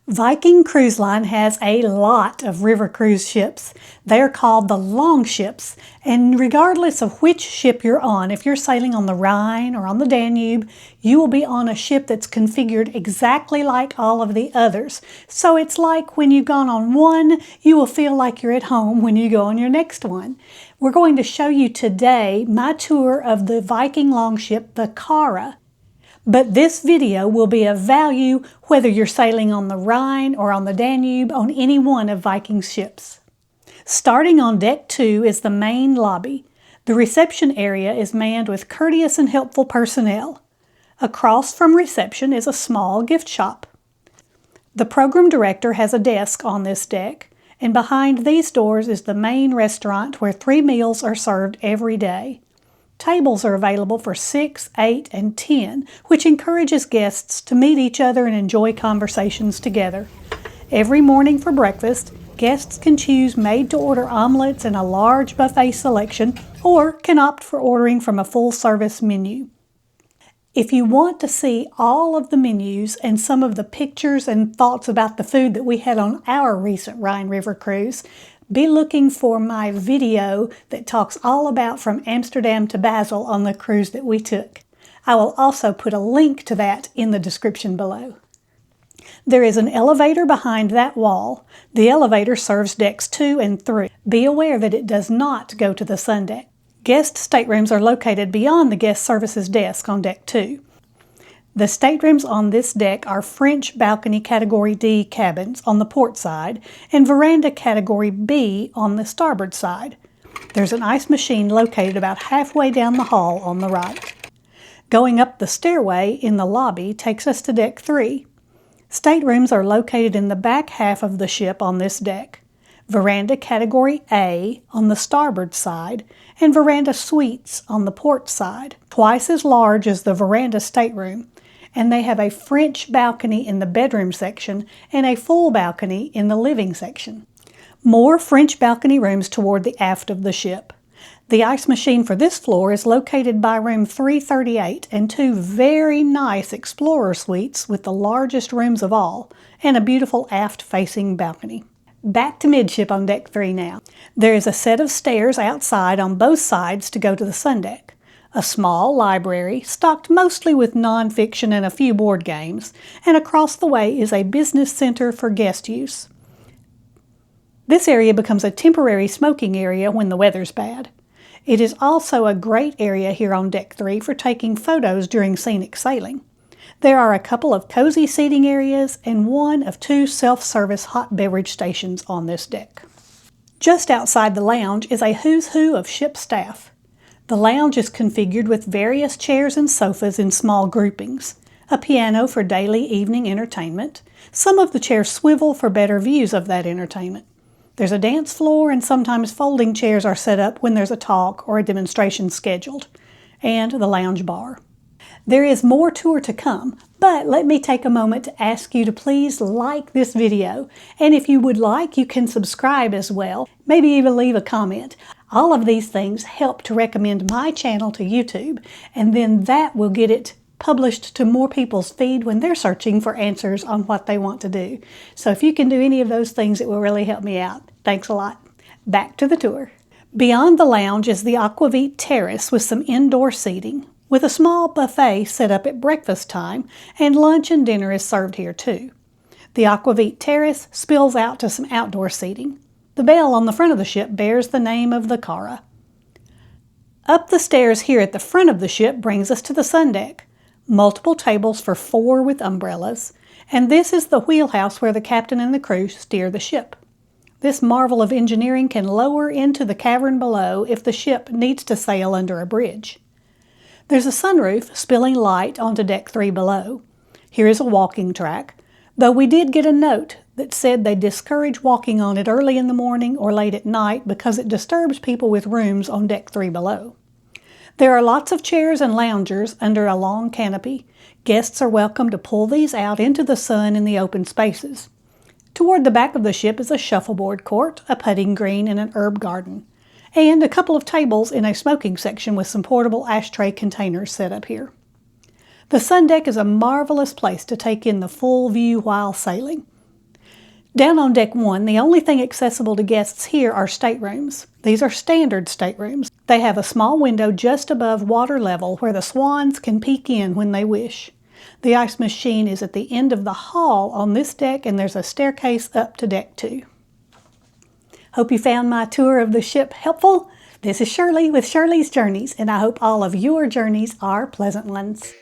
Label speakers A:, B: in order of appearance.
A: Viking Cruise Line has a lot of river cruise ships. They're called the Longships, and regardless of which ship you're on, if you're sailing on the Rhine or on the Danube, you will be on a ship that's configured exactly like all of the others. So it's like when you've gone on one, you will feel like you're at home when you go on your next one. We're going to show you today my tour of the Viking Longship, the Kara. But this video will be of value whether you're sailing on the Rhine or on the Danube on any one of Viking's ships. Starting on deck 2 is the main lobby. The reception area is manned with courteous and helpful personnel. Across from reception is a small gift shop. The program director has a desk on this deck, and behind these doors is the main restaurant where 3 meals are served every day. Tables are available for 6, 8, and 10, which encourages guests to meet each other and enjoy conversations together. Every morning for breakfast, guests can choose made-to-order omelets and a large buffet selection, or can opt for ordering from a full-service menu. If you want to see all of the menus and some of the pictures and thoughts about the food that we had on our recent Rhine River cruise, be looking for my video that talks all about from Amsterdam to Basel on the cruise that we took. I will also put a link to that in the description below. There is an elevator behind that wall. The elevator serves decks 2 and 3. Be aware that it does not go to the sundeck. Guest staterooms are located beyond the guest services desk on deck 2. The staterooms on this deck are French balcony Category D cabins on the port side and Veranda Category B on the starboard side. There's an ice machine located about halfway down the hall on the right. Going up the stairway in the lobby takes us to deck 3. Staterooms are located in the back half of the ship on this deck. Veranda Category A on the starboard side and Veranda Suites on the port side, twice as large as the Veranda stateroom, and they have a French balcony in the bedroom section and a full balcony in the living section. More French balcony rooms toward the aft of the ship. The ice machine for this floor is located by room 338 and 2 very nice Explorer suites with the largest rooms of all and a beautiful aft-facing balcony. Back to midship on deck 3 now. There is a set of stairs outside on both sides to go to the sundeck. A small library, stocked mostly with non-fiction and a few board games, and across the way is a business center for guest use. This area becomes a temporary smoking area when the weather's bad. It is also a great area here on deck 3 for taking photos during scenic sailing. There are a couple of cozy seating areas and one of 2 self-service hot beverage stations on this deck. Just outside the lounge is a who's who of ship staff. The lounge is configured with various chairs and sofas in small groupings, a piano for daily evening entertainment. Some of the chairs swivel for better views of that entertainment. There's a dance floor and sometimes folding chairs are set up when there's a talk or a demonstration scheduled, and the lounge bar. There is more tour to come, but let me take a moment to ask you to please like this video, and if you would like, you can subscribe as well, maybe even leave a comment. All of these things help to recommend my channel to YouTube, and then that will get it published to more people's feed when they're searching for answers on what they want to do. So if you can do any of those things, it will really help me out. Thanks a lot. Back to the tour. Beyond the lounge is the aquavit terrace with some indoor seating, with a small buffet set up at breakfast time, and lunch and dinner is served here too. The aquavit terrace spills out to some outdoor seating. The bell on the front of the ship bears the name of the Kara. Up the stairs here at the front of the ship brings us to the sundeck. Multiple tables for 4 with umbrellas, and this is the wheelhouse where the captain and the crew steer the ship. This marvel of engineering can lower into the cavern below if the ship needs to sail under a bridge. There's a sunroof spilling light onto deck 3 below. Here is a walking track, though we did get a note that said they discourage walking on it early in the morning or late at night because it disturbs people with rooms on deck 3 below. There are lots of chairs and loungers under a long canopy. Guests are welcome to pull these out into the sun in the open spaces. Toward the back of the ship is a shuffleboard court, a putting green, and an herb garden, and a couple of tables in a smoking section with some portable ashtray containers set up here. The sundeck is a marvelous place to take in the full view while sailing. Down on deck 1, the only thing accessible to guests here are staterooms. These are standard staterooms. They have a small window just above water level where the swans can peek in when they wish. The ice machine is at the end of the hall on this deck, and there's a staircase up to deck 2. Hope you found my tour of the ship helpful. This is Shirley with Shirley's Journeys, and I hope all of your journeys are pleasant ones.